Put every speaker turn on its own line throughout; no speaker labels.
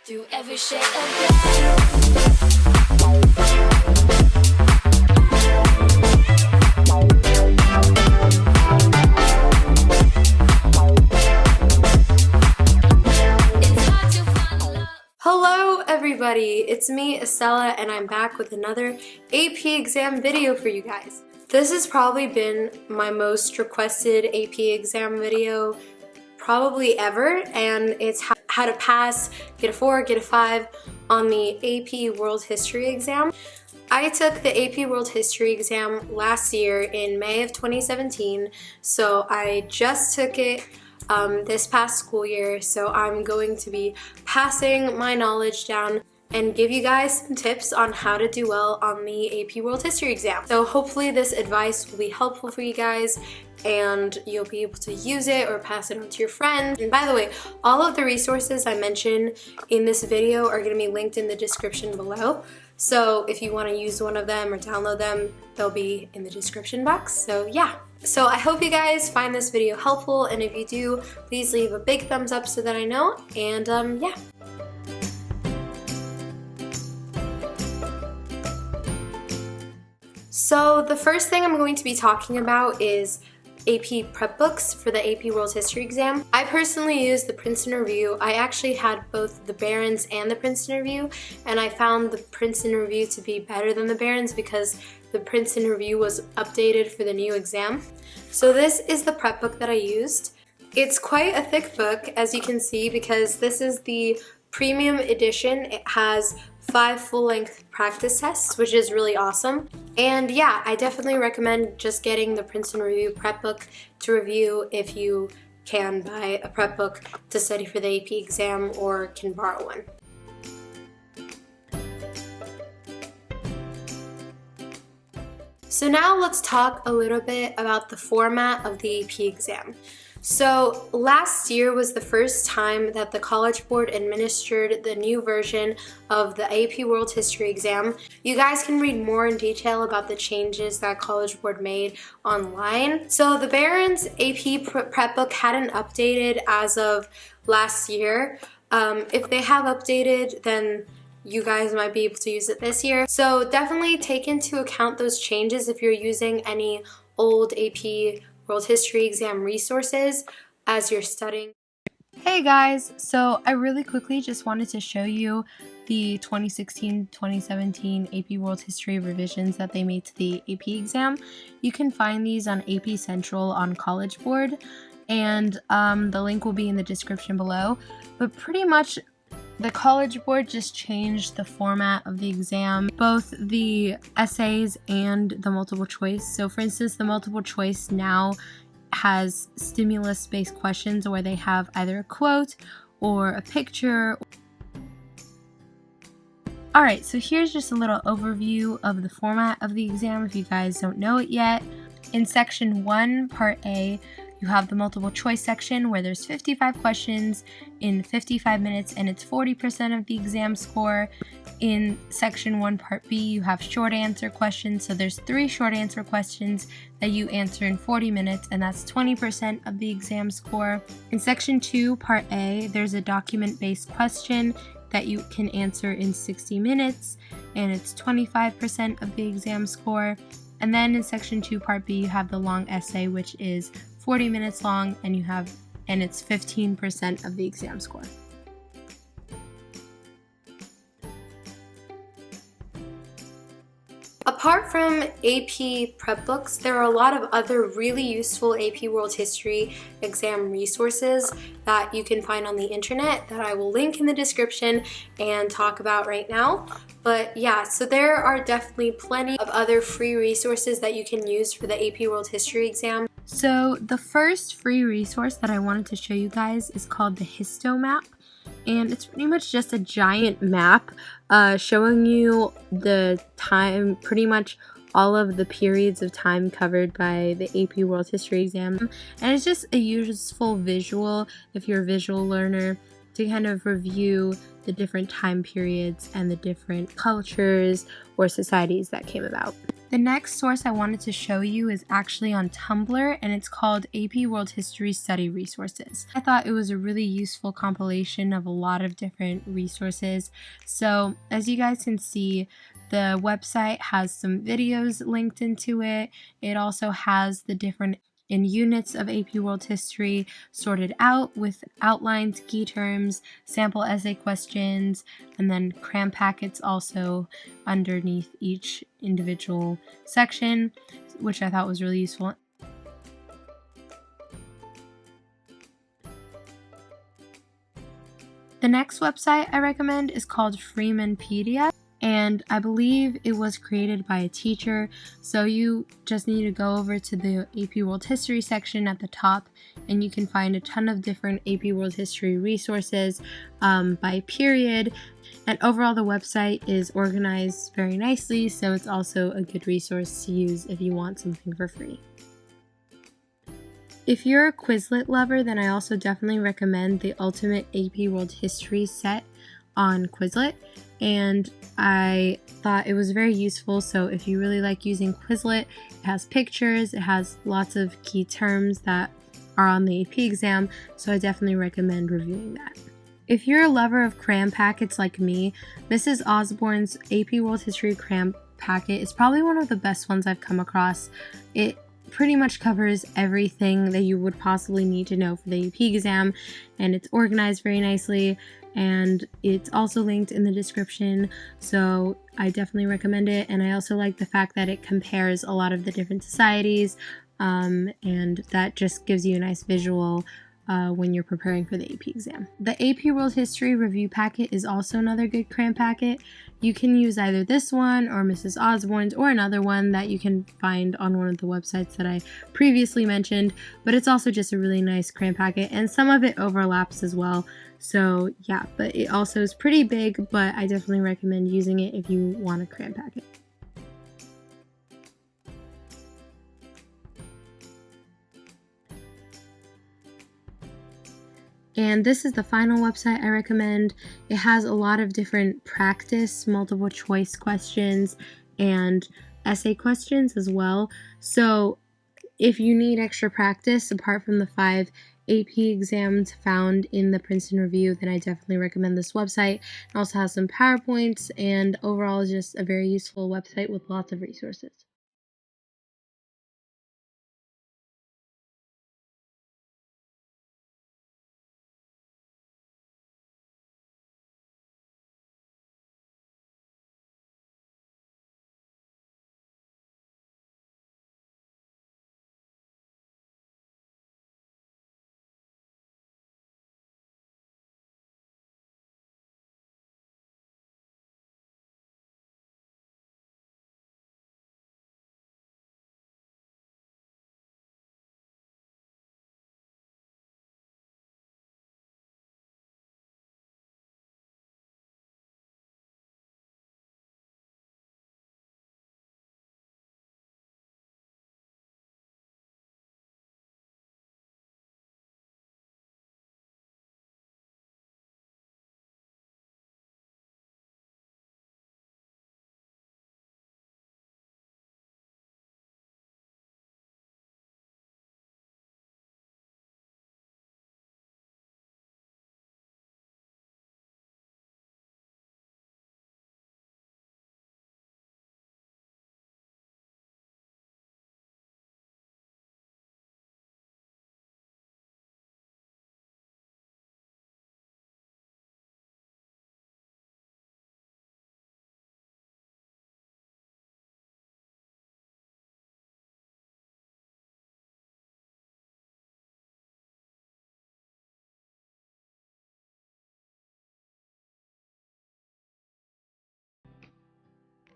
Do every shade of black.
Hello everybody, it's me Estella and I'm back with another AP exam video for you guys. This has probably been my most requested AP exam video probably ever, and it's how to pass, get a 4, get a 5 on the AP World History exam. I took the AP World History exam last year in May of 2017, so I just took it this past school year, so I'm going to be passing my knowledge down and give you guys some tips on how to do well on the AP World History exam. So hopefully this advice will be helpful for you guys and you'll be able to use it or pass it on to your friends. And by the way, all of the resources I mention in this video are going to be linked in the description below. So if you want to use one of them or download them, they'll be in the description box. So yeah. So I hope you guys find this video helpful, and if you do, please leave a big thumbs up so that I know. And yeah. So the first thing I'm going to be talking about is AP prep books for the AP World History exam. I personally used the Princeton Review. I actually had both the Barron's and the Princeton Review, and I found the Princeton Review to be better than the Barron's because the Princeton Review was updated for the new exam. So this is the prep book that I used. It's quite a thick book, as you can see, because this is the premium edition. It has 5 full-length practice tests, which is really awesome. And yeah, I definitely recommend just getting the Princeton Review prep book to review if you can buy a prep book to study for the AP exam or can borrow one. So now let's talk a little bit about the format of the AP exam. So last year was the first time that the College Board administered the new version of the AP World History exam. You guys can read more in detail about the changes that College Board made online. So the Barron's AP prep book hadn't updated as of last year. If they have updated, then you guys might be able to use it this year. So definitely take into account those changes if you're using any old AP World History exam resources as you're studying. Hey guys, so I really quickly just wanted to show you the 2016-2017 AP World History revisions that they made to the AP exam. You can find these on AP Central on College Board, and the link will be in the description below. But pretty much the College Board just changed the format of the exam, both the essays and the multiple choice. So for instance, the multiple choice now has stimulus-based questions where they have either a quote or a picture. Alright, so here's just a little overview of the format of the exam if you guys don't know it yet. In section 1, part A, you have the multiple choice section where there's 55 questions in 55 minutes and it's 40% of the exam score. In section 1 part B, you have short answer questions, so there's 3 short answer questions that you answer in 40 minutes and that's 20% of the exam score. In section 2 part A, there's a document based question that you can answer in 60 minutes and it's 25% of the exam score. And then in section 2 part B, you have the long essay, which is 40 minutes long, and it's 15% of the exam score. Apart from AP prep books, there are a lot of other really useful AP World History exam resources that you can find on the internet that I will link in the description and talk about right now. But yeah, so there are definitely plenty of other free resources that you can use for the AP World History exam. So the first free resource that I wanted to show you guys is called the Histo Map. And it's pretty much just a giant map showing you the time, pretty much all of the periods of time covered by the AP World History exam. And it's just a useful visual if you're a visual learner to kind of review the different time periods and the different cultures or societies that came about. The next source I wanted to show you is actually on Tumblr, and it's called AP World History Study Resources. I thought it was a really useful compilation of a lot of different resources. So as you guys can see, the website has some videos linked into it. It also has the different units of AP World History sorted out with outlined key terms, sample essay questions, and then cram packets also underneath each individual section, which I thought was really useful. The next website I recommend is called Freemanpedia, and I believe it was created by a teacher, so you just need to go over to the AP World History section at the top, and you can find a ton of different AP World History resources by period, and overall the website is organized very nicely, so it's also a good resource to use if you want something for free. If you're a Quizlet lover, then I also definitely recommend the Ultimate AP World History set on Quizlet, and I thought it was very useful. So if you really like using Quizlet, it has pictures, it has lots of key terms that are on the AP exam, so I definitely recommend reviewing that. If you're a lover of cram packets like me, Mrs. Osborne's AP World History cram packet is probably one of the best ones I've come across. It pretty much covers everything that you would possibly need to know for the AP exam, and it's organized very nicely, and it's also linked in the description, so I definitely recommend it. And I also like the fact that it compares a lot of the different societies, and that just gives you a nice visual when you're preparing for the AP exam. The AP World History Review Packet is also another good cram packet. You can use either this one or Mrs. Osborne's or another one that you can find on one of the websites that I previously mentioned, but it's also just a really nice cram packet, and some of it overlaps as well. So yeah, but it also is pretty big, but I definitely recommend using it if you want a cram packet. And this is the final website I recommend. It has a lot of different practice, multiple choice questions, and essay questions as well. So if you need extra practice, apart from the 5 AP exams found in the Princeton Review, then I definitely recommend this website. It also has some PowerPoints, and overall is just a very useful website with lots of resources.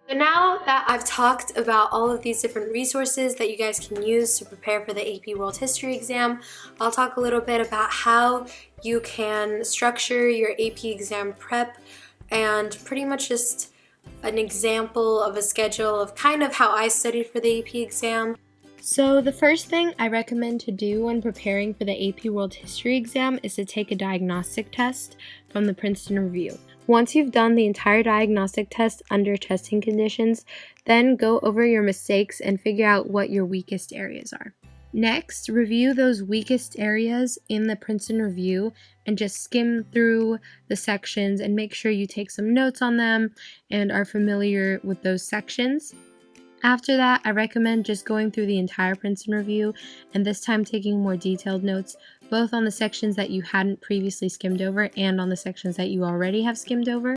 So now that I've talked about all of these different resources that you guys can use to prepare for the AP World History exam, I'll talk a little bit about how you can structure your AP exam prep, and pretty much just an example of a schedule of kind of how I studied for the AP exam. So the first thing I recommend to do when preparing for the AP World History exam is to take a diagnostic test from the Princeton Review. Once you've done the entire diagnostic test under testing conditions, then go over your mistakes and figure out what your weakest areas are. Next, review those weakest areas in the Princeton Review and just skim through the sections and make sure you take some notes on them and are familiar with those sections. After that, I recommend just going through the entire Princeton Review and this time taking more detailed notes, both on the sections that you hadn't previously skimmed over and on the sections that you already have skimmed over.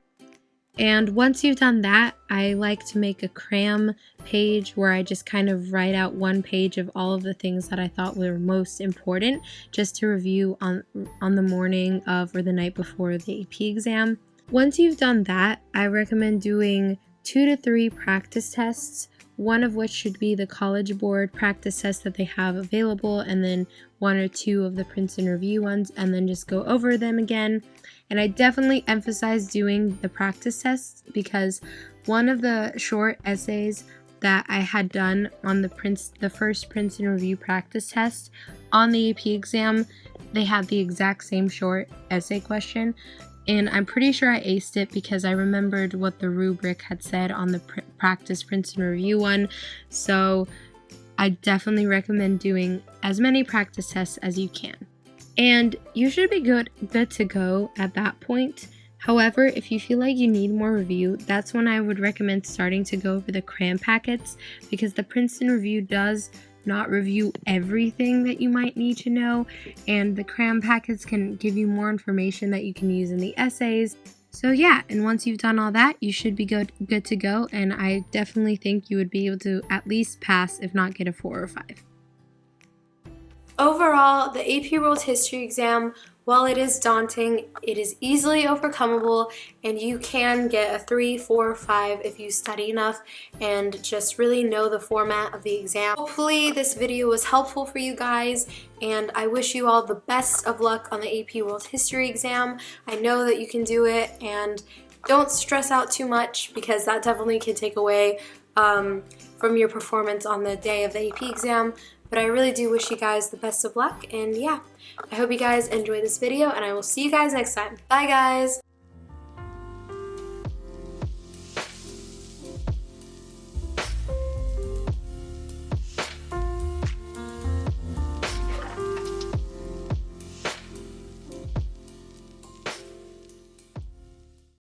And once you've done that, I like to make a cram page where I just kind of write out one page of all of the things that I thought were most important just to review on the morning of or the night before the AP exam. Once you've done that, I recommend doing 2 to 3 practice tests, one of which should be the College Board practice test that they have available, and then 1 or 2 of the Princeton Review ones, and then just go over them again. And I definitely emphasize doing the practice tests because one of the short essays that I had done on the first Princeton Review practice test on the AP exam, they had the exact same short essay question. And I'm pretty sure I aced it because I remembered what the rubric had said on the practice Princeton Review one. So I definitely recommend doing as many practice tests as you can. And you should be good to go at that point. However, if you feel like you need more review, that's when I would recommend starting to go over the cram packets, because the Princeton Review does not review everything that you might need to know, and the cram packets can give you more information that you can use in the essays. So yeah, and once you've done all that, you should be good to go, and I definitely think you would be able to at least pass, if not get a 4 or 5. Overall, the AP World History exam, while it is daunting, it is easily overcomable, and you can get a 3, 4, or 5 if you study enough and just really know the format of the exam. Hopefully this video was helpful for you guys, and I wish you all the best of luck on the AP World History exam. I know that you can do it, and don't stress out too much because that definitely can take away from your performance on the day of the AP exam. But I really do wish you guys the best of luck, and yeah, I hope you guys enjoyed this video, and I will see you guys next time. Bye guys!